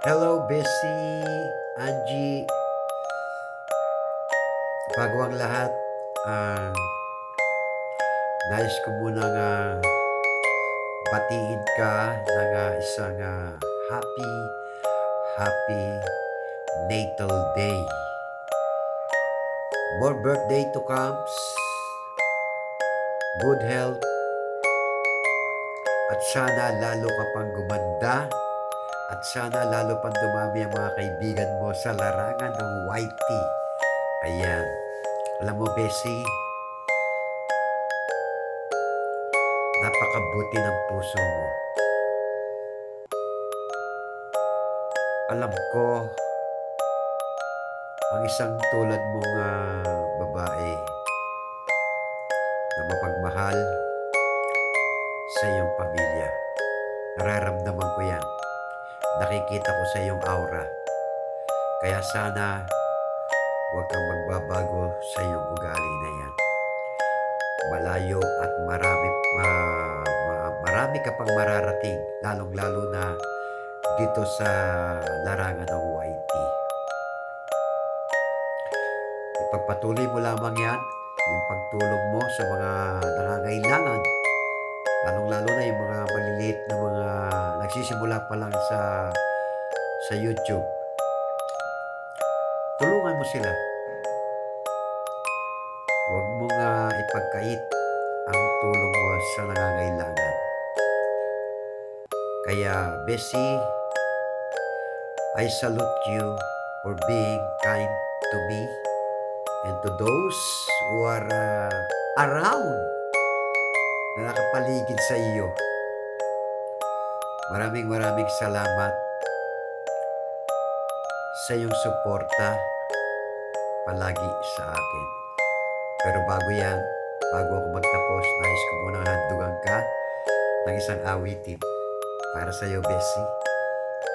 Hello, Bessie, Angie. Bago ang lahat, ah, nais ko munang batiin ka ng isang happy, happy natal day. More birthday to comes, good health, at sana lalo ka pang gumanda, at sana lalo pang dumami ang mga kaibigan mo sa larangan ng YT. Ayan. Alam mo, Bessie, napakabuti ng puso mo. Alam ko, ang isang tulad mong babae na mapagmahal sa iyong pamilya. Nararamdaman ko yan. Nakikita ko sa iyong aura. Kaya sana huwag kang magbabago sa iyong ugali na yan. Malayo at marami ka pang mararating, lalong-lalo na dito sa larangan ng YT. Ipagpatuloy mo lamang yan, yung pagtulong mo sa mga nangangailangan, lalong-lalo na yung mga maliliit na mga nagsisimula pa lang sa YouTube. Tulungan mo sila. Huwag mong ipagkait ang tulong mo sa nangangailangan. Kaya, Bessie, I salute you for being kind to me and to those who are around na nakapaligid sa iyo. Maraming salamat sa iyong suporta palagi sa akin. Pero bago ako magtapos, nais ko munang handugan ka ng isang awitin para sa iyo, Bessie,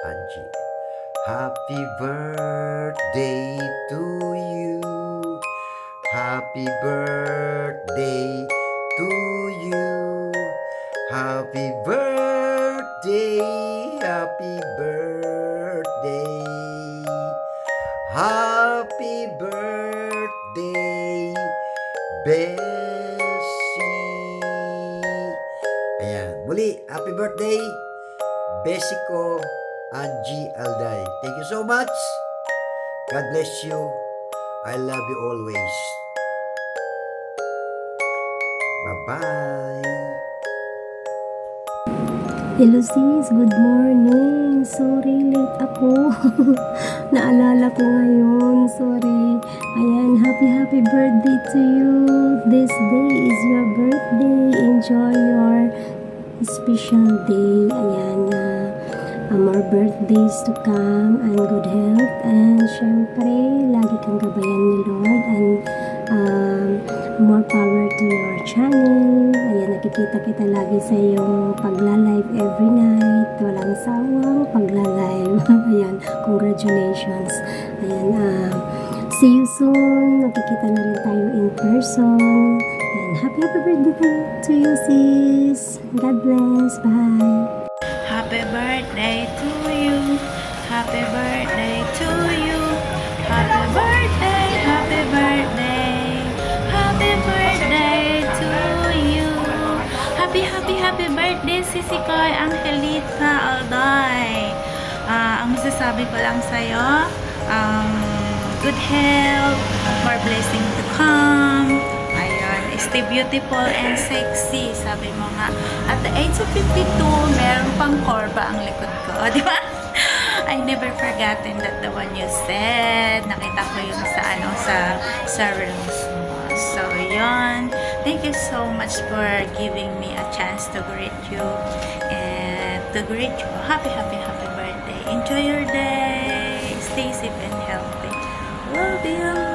Angie. Happy birthday to you. Happy birthday to you. Happy birthday. Happy birthday. Happy birthday, Bessie. Ayan. Muli, happy birthday, Bessie ko, Angie Alday. Thank you so much. God bless you. I love you always. Bye-bye. Hello sis, good morning. Sorry, late ako. Naalala ko ngayon. Sorry. Ayan, happy birthday to you. This day is your birthday. Enjoy your special day. Ayan, more birthdays to come and good health. And syempre, lagi kang gabayan ni Lord. And more power to your channel. Ayan, nakikita kita lagi sa iyong pagla-live every night. Walang sawang pagla-live. Ayan, congratulations. Ayan, see you soon. Nakikita na rin tayo in person. Ayan, happy birthday to you, sis. God bless. Bye. Happy birthday to you. Happy birthday to you. Happy birthday, happy birthday. Happy birthday to you. Happy birthday, Sisi Koy Angelita Alday. Ang masasabi ko lang sa'yo, good health, more blessing to come. Ayun, stay beautiful and sexy. Sabi mo nga, at the age of 52, meron pang korba ang likod ko. Di ba? I never forgotten that the one you said. Nakita ko yung sa reels mo. So, yun. Thank you so much for giving me a chance to greet you. And to greet you, happy birthday. Enjoy your day. Stay safe and healthy. Love you.